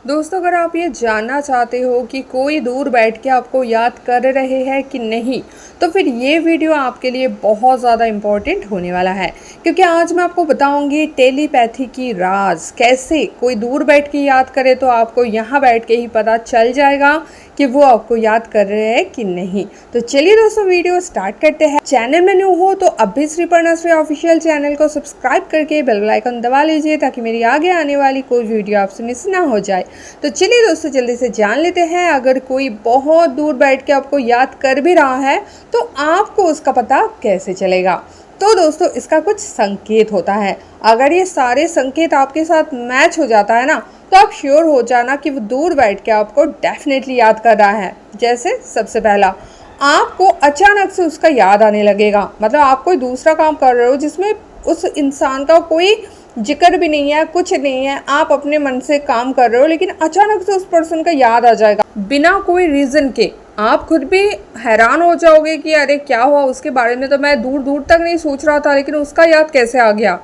दोस्तों, अगर आप ये जानना चाहते हो कि कोई दूर बैठ के आपको याद कर रहे हैं कि नहीं, तो फिर ये वीडियो आपके लिए बहुत ज़्यादा इम्पोर्टेंट होने वाला है। क्योंकि आज मैं आपको बताऊंगी टेलीपैथी की राज। कैसे कोई दूर बैठ के याद करे तो आपको यहाँ बैठ के ही पता चल जाएगा कि वो आपको याद कर रहे हैं कि नहीं। तो चलिए दोस्तों, वीडियो स्टार्ट करते हैं। चैनल में न्यू हो तो अभी श्रीपर्णा श्री ऑफिशियल चैनल को सब्सक्राइब करके बेल आइकन दबा लीजिए, ताकि मेरी आगे आने वाली कोई वीडियो आपसे मिस ना हो जाए। तो चलिए दोस्तों, जल्दी से जान लेते हैं। अगर कोई बहुत दूर बैठ के आपको याद कर भी रहा है तो आपको उसका पता कैसे चलेगा। तो दोस्तों, इसका कुछ संकेत होता है। अगर ये सारे संकेत आपके साथ मैच हो जाता है ना, तो आप श्योर हो जाना कि वो दूर बैठ के आपको डेफिनेटली याद कर रहा है। जैसे सबसे पहला, आपको अचानक से उसका याद आने लगेगा। मतलब आप कोई दूसरा काम कर रहे हो जिसमें उस इंसान का कोई जिक्र भी नहीं है, कुछ नहीं है, आप अपने मन से काम कर रहे हो, लेकिन अचानक से उस पर्सन का याद आ जाएगा बिना कोई रीज़न के। आप खुद भी हैरान हो जाओगे कि अरे क्या हुआ, उसके बारे में तो मैं दूर दूर तक नहीं सोच रहा था, लेकिन उसका याद कैसे आ गया।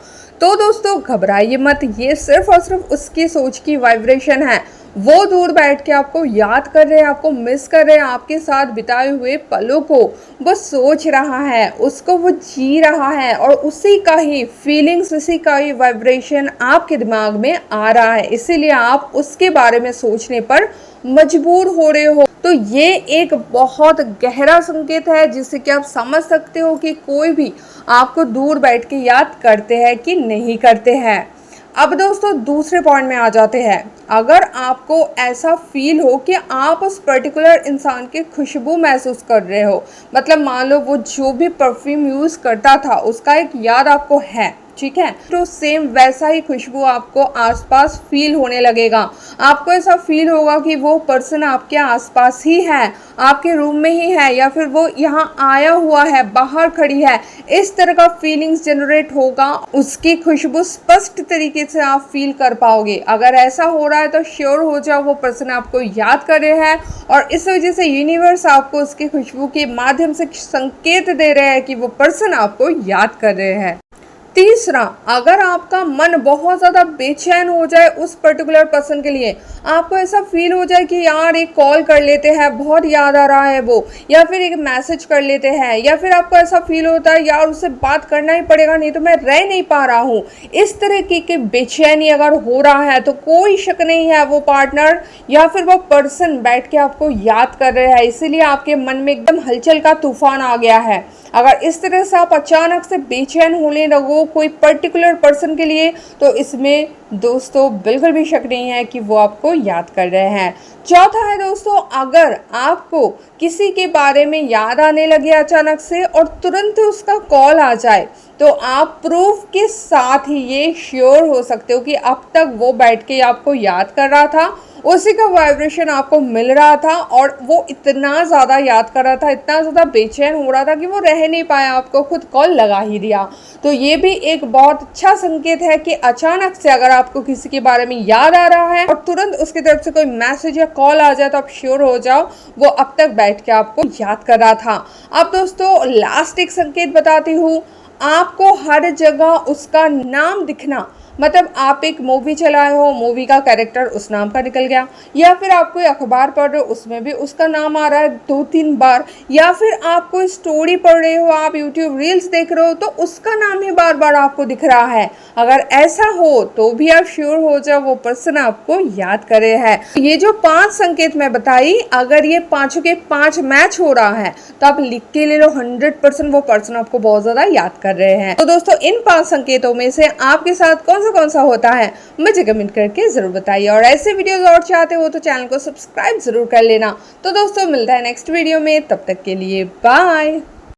तो दोस्तों, घबराइए मत। ये सिर्फ और सिर्फ उसकी सोच की वाइब्रेशन है। वो दूर बैठ के आपको याद कर रहे हैं, आपको मिस कर रहे हैं, आपके साथ बिताए हुए पलों को वो सोच रहा है, उसको वो जी रहा है, और उसी का ही फीलिंग्स, उसी का ही वाइब्रेशन आपके दिमाग में आ रहा है। इसीलिए आप उसके बारे में सोचने पर मजबूर हो रहे हो। तो ये एक बहुत गहरा संकेत है, जिससे कि आप समझ सकते हो कि कोई भी आपको दूर बैठ के याद करते हैं कि नहीं करते हैं। अब दोस्तों, दूसरे पॉइंट में आ जाते हैं। अगर आपको ऐसा फील हो कि आप उस पर्टिकुलर इंसान की खुशबू महसूस कर रहे हो, मतलब मान लो वो जो भी परफ्यूम यूज़ करता था उसका एक याद आपको है, ठीक है, तो सेम वैसा ही खुशबू आपको आसपास फील होने लगेगा। आपको ऐसा फील होगा कि वो पर्सन आपके आसपास ही है, आपके रूम में ही है, या फिर वो यहाँ आया हुआ है, बाहर खड़ी है। इस तरह का फीलिंग्स जनरेट होगा। उसकी खुशबू स्पष्ट तरीके से आप फील कर पाओगे। अगर ऐसा हो रहा है तो श्योर हो जाओ वो पर्सन आपको याद कर रहे हैं, और इस वजह से यूनिवर्स आपको उसकी खुशबू के माध्यम से संकेत दे रहे हैं कि वो पर्सन आपको याद कर रहे हैं। तीसरा, अगर आपका मन बहुत ज़्यादा बेचैन हो जाए उस पर्टिकुलर पर्सन के लिए, आपको ऐसा फील हो जाए कि यार एक कॉल कर लेते हैं, बहुत याद आ रहा है वो, या फिर एक मैसेज कर लेते हैं, या फिर आपको ऐसा फील होता है यार उससे बात करना ही पड़ेगा, नहीं तो मैं रह नहीं पा रहा हूँ, इस तरह की बेचैनी अगर हो रहा है तो कोई शक नहीं है वो पार्टनर या फिर वो पर्सन बैठ के आपको याद कर रहे हैं। इसीलिए आपके मन में एकदम हलचल का तूफान आ गया है। अगर इस तरह से आप अचानक से बेचैन होने लगो कोई पर्टिकुलर पर्सन के लिए, तो इसमें दोस्तों बिल्कुल भी शक नहीं है कि वो आपको याद कर रहे हैं। चौथा है दोस्तों, अगर आपको किसी के बारे में याद आने लगे अचानक से और तुरंत उसका कॉल आ जाए, तो आप प्रूफ के साथ ही ये श्योर हो सकते हो कि अब तक वो बैठ के आपको याद कर रहा था, उसी का वाइब्रेशन आपको मिल रहा था, और वो इतना ज़्यादा याद कर रहा था, इतना ज़्यादा बेचैन हो रहा था कि वो रह नहीं पाया, आपको खुद कॉल लगा ही दिया। तो ये भी एक बहुत अच्छा संकेत है कि अचानक से अगर आपको किसी के बारे में याद आ रहा है और तुरंत उसकी तरफ से कोई मैसेज या कॉल आ जाए, तो आप श्योर हो जाओ वो अब तक बैठ के आपको याद कर रहा था। अब दोस्तों, लास्ट एक संकेत बताती हूँ। आपको हर जगह उसका नाम दिखना, मतलब आप एक मूवी चलाए हो, मूवी का कैरेक्टर उस नाम का निकल गया, या फिर आप कोई अखबार पढ़ रहे हो उसमें भी उसका नाम आ रहा है 2-3 बार, या फिर आप कोई स्टोरी पढ़ रहे हो, आप यूट्यूब रील्स देख रहे हो तो उसका नाम ही बार बार आपको दिख रहा है। अगर ऐसा हो तो भी आप श्योर हो जाओ वो पर्सन आपको याद करे है। ये जो 5 संकेत मैं बताई, अगर ये पांचों के 5 मैच हो रहा है तो आप लिख के ले लो, 100% वो पर्सन आपको बहुत ज्यादा याद कर रहे हैं। तो दोस्तों, इन 5 संकेतों में से आपके साथ कौन सा होता है मुझे कमेंट करके जरूर बताइए, और ऐसे वीडियोस और चाहते हो तो चैनल को सब्सक्राइब जरूर कर लेना। तो दोस्तों, मिलता है नेक्स्ट वीडियो में, तब तक के लिए बाय।